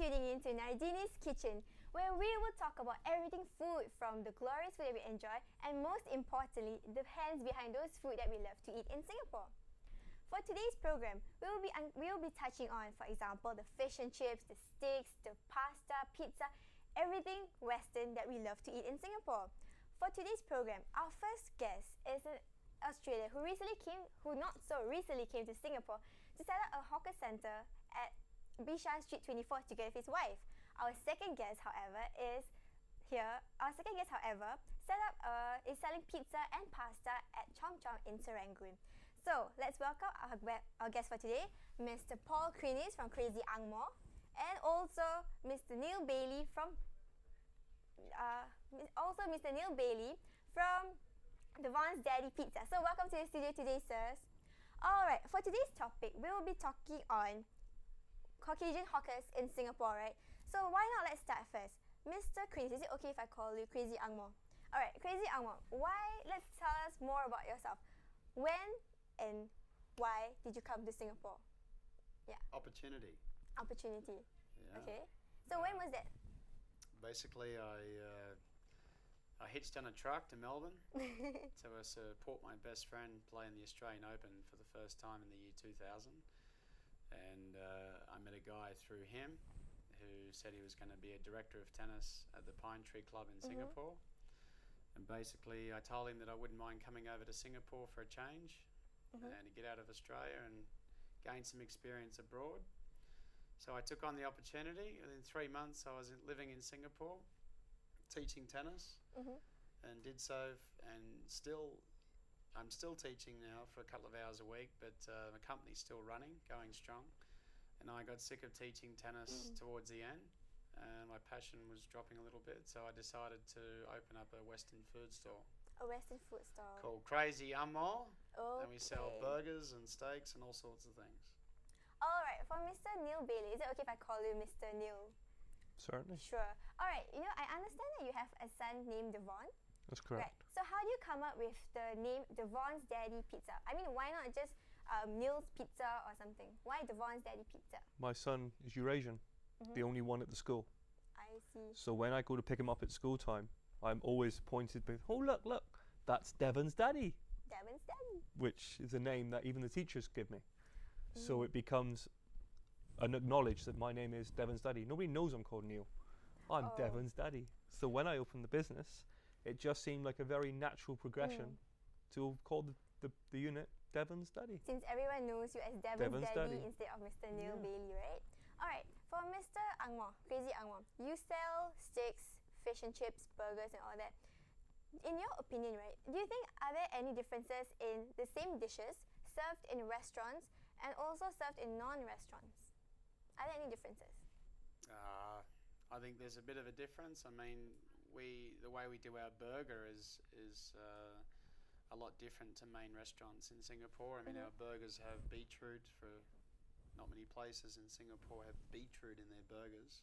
tuning in to Nardini's Kitchen, where we will talk about everything food, from the glorious food that we enjoy and most importantly, the hands behind those food that we love to eat in Singapore. For today's program, we will be touching on, for example, the fish and chips, the steaks, the pasta, pizza, everything Western that we love to eat in Singapore. For today's program, our first guest is an Australia who not so recently came to Singapore to set up a hawker centre at Bishan Street 24 together with his wife. Our second guest, however, is is selling pizza and pasta at Chom Chom in Serangoon. So let's welcome our guest for today, Mr. Paul Krinis from Crazy Angmo, and also Mr. Neil Bailey from Devon's Daddy Pizza. So welcome to the studio today, sirs. Alright, for today's topic, we will be talking on Caucasian hawkers in Singapore, right? So why not let's start first. Mr. Krinis, is it okay if I call you Crazy Angmo? Alright, Crazy Angmo, let's tell us more about yourself. When and why did you come to Singapore? Yeah. Opportunity. Yeah. Okay. So when was that? Basically, I hitched on a truck to Melbourne to support my best friend playing the Australian Open for the first time in the year 2000. And I met a guy through him who said he was going to be a director of tennis at the Pine Tree Club in Singapore. And basically, I told him that I wouldn't mind coming over to Singapore for a change and to get out of Australia and gain some experience abroad. So I took on the opportunity. Within 3 months, I was living in Singapore, teaching tennis, and did so, and I'm still teaching now for a couple of hours a week, but the company's still running, going strong. And I got sick of teaching tennis towards the end, and my passion was dropping a little bit, so I decided to open up a Western food store. A Western food store. Called Crazy Angmo. Okay. And we sell burgers and steaks and all sorts of things. Alright, for Mr. Neil Bailey, is it okay if I call you Mr. Neil? Certainly. Sure. Alright, I understand that you have a son named Devon. That's correct. Right. So how do you come up with the name Devon's Daddy Pizza? I mean, why not just Neil's Pizza or something? Why Devon's Daddy Pizza? My son is Eurasian, the only one at the school. I see. So when I go to pick him up at school time, I'm always pointed with, oh look, that's Devon's Daddy. Devon's Daddy. Which is a name that even the teachers give me. So it becomes an acknowledge that my name is Devon's Daddy. Nobody knows I'm called Neil. I'm Devon's Daddy. So when I opened the business, it just seemed like a very natural progression to call the unit Devon's Daddy. Since everyone knows you as Devon's Daddy instead of Mr. Neil Bailey, right? Alright, for Mr. Angmo, Crazy Angmo, you sell steaks, fish and chips, burgers and all that. In your opinion, right, do you think are there any differences in the same dishes served in restaurants and also served in non-restaurants? Are there any differences? I think there's a bit of a difference. I mean, the way we do our burger is a lot different to main restaurants in Singapore. I mean, our burgers have beetroot. For not many places in Singapore have beetroot in their burgers,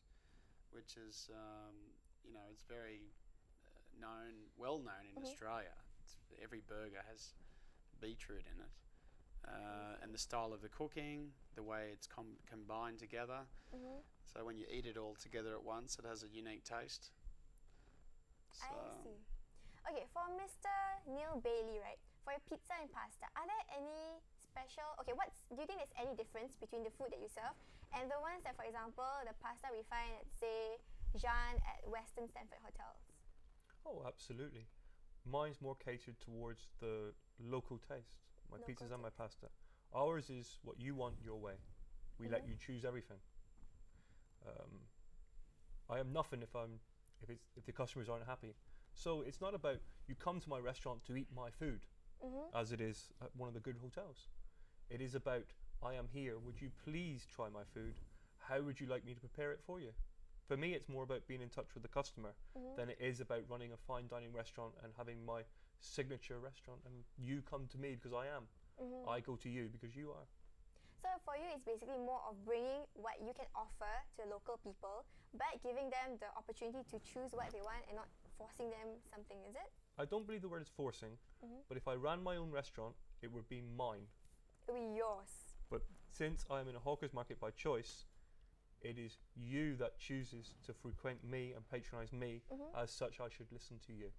which is it's very well known in Australia. Every burger has beetroot in it. And the style of the cooking, the way it's combined together. So when you eat it all together at once, it has a unique taste. So I see. Okay, for Mr. Neil Bailey, right, for your pizza and pasta, are there any special, do you think there's any difference between the food that you serve and the ones that, for example, the pasta we find at, say, Jean at Western Stanford hotels? Oh, absolutely. Mine's more catered towards the local taste. My pizzas and my pasta. Ours is what you want your way. We let you choose everything. I am nothing if the customers aren't happy. So it's not about you come to my restaurant to eat my food, as it is at one of the good hotels. It is about I am here. Would you please try my food? How would you like me to prepare it for you? For me, it's more about being in touch with the customer than it is about running a fine dining restaurant and having my signature restaurant. And you come to me because I am. I go to you because you are. So for you, it's basically more of bringing what you can offer to local people, but giving them the opportunity to choose what they want and not forcing them something, is it? I don't believe the word is forcing, but if I ran my own restaurant, it would be mine. It would be yours. But since I'm in a hawker's market by choice, It is you that chooses to frequent me and patronize me. As such, I should listen to you.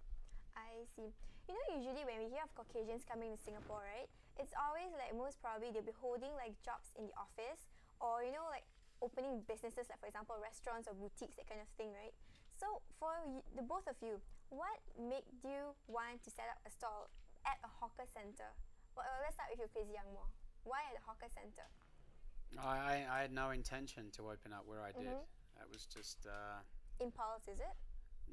I see. You know, usually when we hear of Caucasians coming to Singapore, right, it's always like most probably they'll be holding like jobs in the office, or you know, like opening businesses, like for example restaurants or boutiques, that kind of thing, right? So for the both of you, what made you want to set up a stall at a hawker center? Well, let's start with you, Crazy Young Mo. Why at a hawker center? I had no intention to open up where I did. It was just Impulse, is it?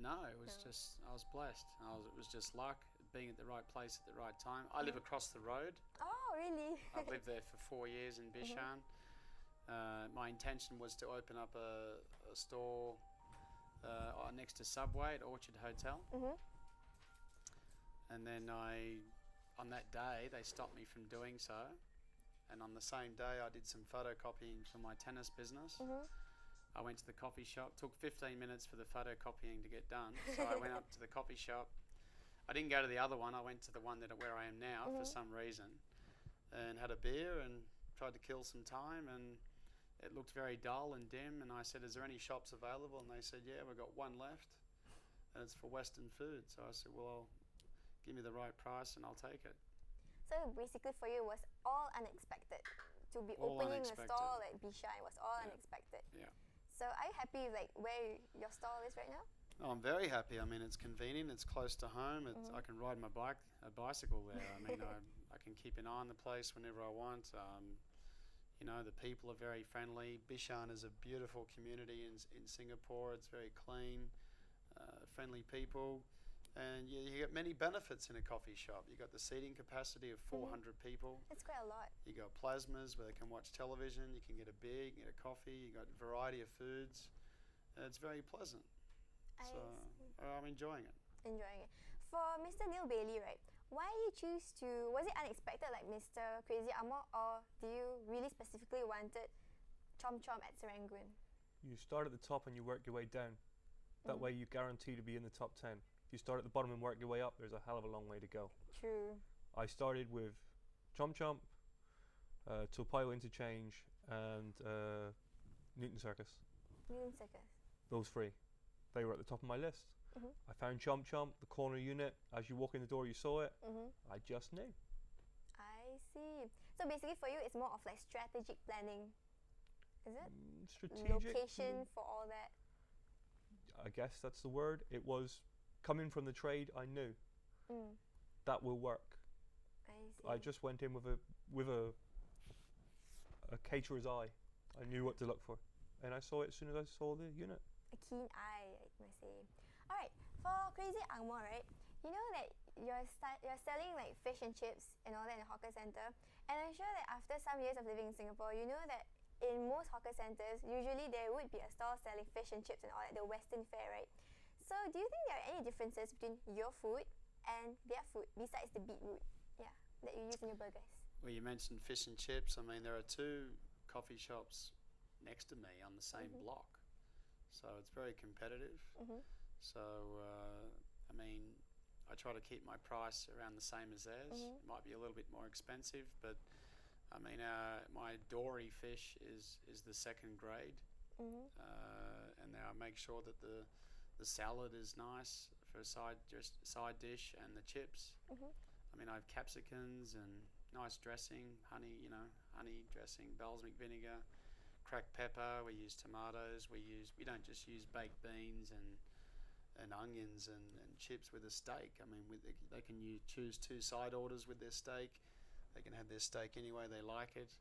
no. It was just I was blessed. It was just luck, being at the right place at the right time. I live across the road. Oh, really? I've lived there for 4 years in Bishan. My intention was to open up a store next to Subway at Orchard Hotel. And then on that day, they stopped me from doing so. And on the same day, I did some photocopying for my tennis business. I went to the coffee shop. Took 15 minutes for the photocopying to get done. So I went up to the coffee shop. I didn't go to the other one. I went to the one where I am now for some reason, and had a beer and tried to kill some time. And it looked very dull and dim. And I said, "Is there any shops available?" And they said, "Yeah, we've got one left, and it's for Western food." So I said, "Well, give me the right price and I'll take it." So basically for you, it was all unexpected. To be All opening unexpected. a stall at Bishan, it was all unexpected. Yeah. So are you happy with like where your stall is right now? Oh, I'm very happy. I mean, it's convenient. It's close to home. I can ride my bicycle there. I mean, I can keep an eye on the place whenever I want. You know, the people are very friendly. Bishan is a beautiful community in Singapore. It's very clean, friendly people. And you get many benefits in a coffee shop. You got the seating capacity of 400 people. It's quite a lot. You got plasmas where they can watch television. You can get a beer, you can get a coffee. You got a variety of foods. It's very pleasant. So I'm enjoying it. Enjoying it. For Mr. Neil Bailey, right? Why did you choose to? Was it unexpected like Mr. Crazy Amo, or do you really specifically wanted Chom Chom at Serangoon? You start at the top and you work your way down. That way you guarantee to be in the top 10. If you start at the bottom and work your way up, there's a hell of a long way to go. True. I started with Chomp Chomp, Topayo Interchange, and Newton Circus. Newton Circus. Those three. They were at the top of my list. I found Chomp Chomp, the corner unit. As you walk in the door, you saw it. I just knew. I see. So basically for you, it's more of like strategic planning. Is it? Strategic. Location for all that. I guess that's the word. It was coming from the trade. I knew that will work. I see. I just went in with a caterer's eye. I knew what to look for, and I saw it as soon as I saw the unit. A keen eye, I must say. Alright, for Crazy Angmo, right? You know that you're selling like fish and chips and all that in a hawker center, and I'm sure that after some years of living in Singapore, you know that in most hawker centers, usually there would be a stall selling fish and chips and all that, the Western fare, right? So do you think there are any differences between your food and their food besides the beetroot, that you use in your burgers? Well, you mentioned fish and chips. I mean, there are two coffee shops next to me on the same block, so it's very competitive. So, I mean, I try to keep my price around the same as theirs. It might be a little bit more expensive, but I mean, my dory fish is the second grade, and now I make sure that the salad is nice for a side dish, and the chips. I mean, I have capsicums and nice dressing, honey dressing, balsamic vinegar, cracked pepper. We use tomatoes. We don't just use baked beans and onions and chips with a steak. I mean, they can choose two side orders with their steak. They can have their steak any way they like it.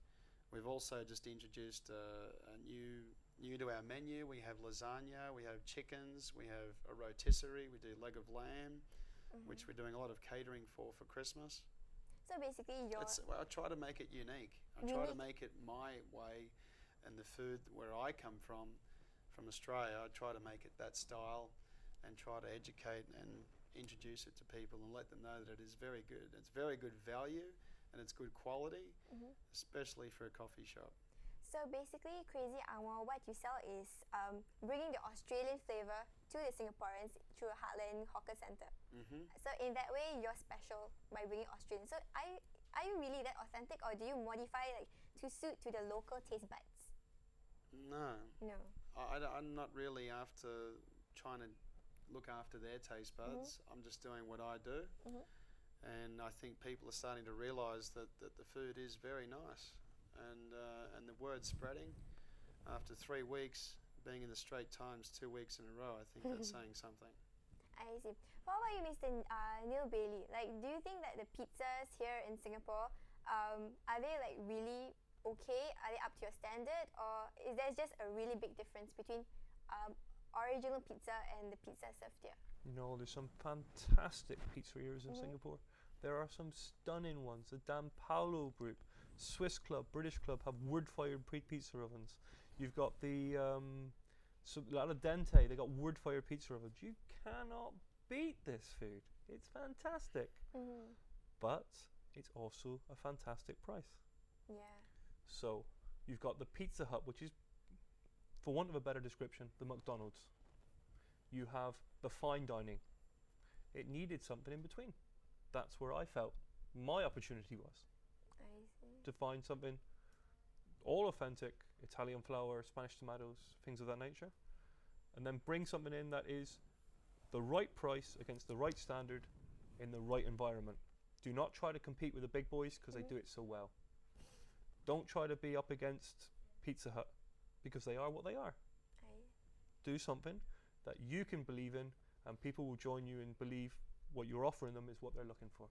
We've also just introduced a new to our menu. We have lasagna, we have chickens, we have a rotisserie, we do leg of lamb, which we're doing a lot of catering for Christmas. So basically I try to make it unique. I try to make it my way, and the food where I come from Australia, I try to make it that style and try to educate and introduce it to people and let them know that it is very good. It's very good value and it's good quality, especially for a coffee shop. So basically, Crazy Angmo, what you sell is bringing the Australian flavour to the Singaporeans through a heartland hawker centre. So in that way, you're special by bringing Australian. So are you really that authentic, or do you modify like to suit to the local taste buds? No. No. I'm not really after trying to look after their taste buds. I'm just doing what I do. And I think people are starting to realise that the food is very nice. And the word's spreading. After 3 weeks being in the Straits Times 2 weeks in a row, I think that's saying something. I see. What about you, Mr. Neil Bailey? Like, do you think that the pizzas here in Singapore, are they like really okay? Are they up to your standard, or is there just a really big difference between original pizza and the pizza served here? No, there's some fantastic pizzerias in Singapore. There are some stunning ones. The Dan Paolo Group, Swiss Club, British Club have wood-fired pizza ovens. You've got the La Dente, they got wood-fired pizza ovens. You cannot beat this food. It's fantastic. But it's also a fantastic price. Yeah. So you've got the Pizza Hut, which is, for want of a better description, the McDonald's. You have the fine dining. It needed something in between. That's where I felt my opportunity was. I see. To find something all authentic, Italian flour, Spanish tomatoes, things of that nature, and then bring something in that is the right price against the right standard in the right environment. Do not try to compete with the big boys because they do it so well. Don't try to be up against Pizza Hut because they are what they are. Do something that you can believe in, and people will join you and believe what you're offering them is what they're looking for.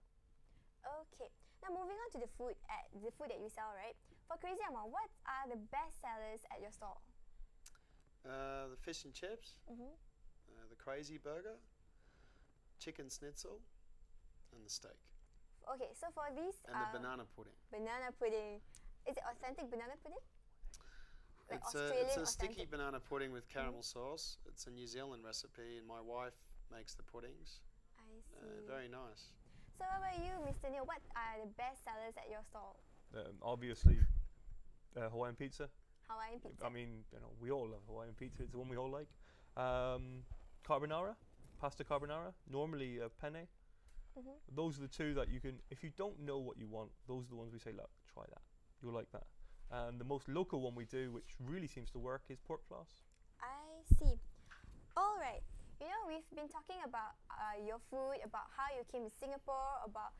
Okay. Now moving on to the food that you sell, right? For Crazy Amma, what are the best sellers at your store? The fish and chips, the Crazy Burger, chicken schnitzel, and the steak. Okay, so for these... And the banana pudding. Banana pudding. Is it authentic banana pudding? Like It's a sticky banana pudding with caramel sauce. It's a New Zealand recipe, and my wife makes the puddings. I see. Very nice. So how about you, Mr. Neil? What are the best sellers at your stall? Obviously, Hawaiian pizza. Hawaiian pizza. I mean, we all love Hawaiian pizza. It's the one we all like. Carbonara, pasta carbonara, normally penne. Those are the two that you can, if you don't know what you want, those are the ones we say, look, try that. You'll like that. And the most local one we do, which really seems to work, is pork floss. I see. All right. You know, we've been talking about your food, about how you came to Singapore, about,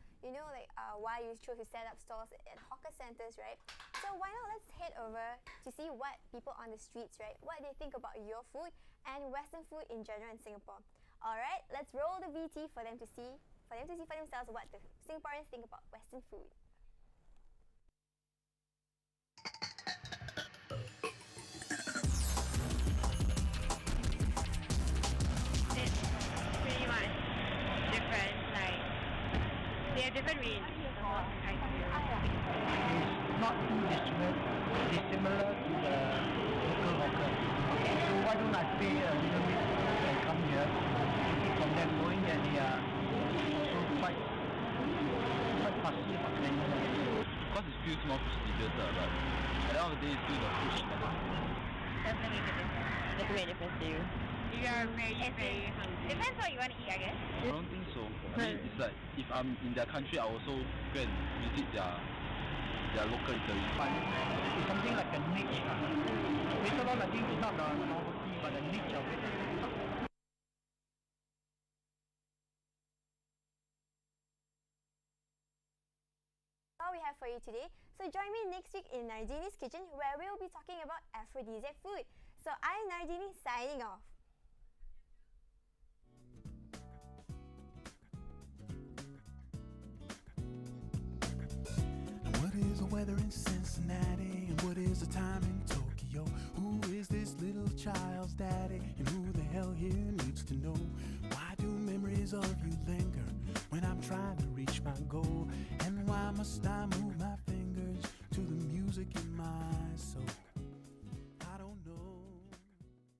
why you chose to set up stores at hawker centers, right? So why not let's head over to see what people on the streets, right, what they think about your food and Western food in general in Singapore. All right, let's roll the VT for them to see for themselves what the Singaporeans think about Western food. It's pretty much different, like they have different range. I feel. It's not too dissimilar to the local hawker. So why don't I pay a little bit and come here from them, knowing that they are also quite fussy about cleanliness. Because it feels more prestigious, but at the end of the day, it's still the food she does. Definitely make a difference. Make a difference to you. You are very hungry. Depends what you want to eat, I guess. I don't think so. I mean, it's like if I'm in their country, I also go and visit their local eatery. It's something like a niche. Later on, I think it's not the novelty, but the niche of it. All we have for you today. So join me next week in Nardini's Kitchen, where we'll be talking about aphrodisiac food. So I'm Nardini signing off. What is the weather in Cincinnati? And what is the time in Tokyo? Who is this little child's daddy? And who the hell here needs to know? Why do memories of you linger when I'm trying to reach my goal? And why must I move my fingers to the music in my soul?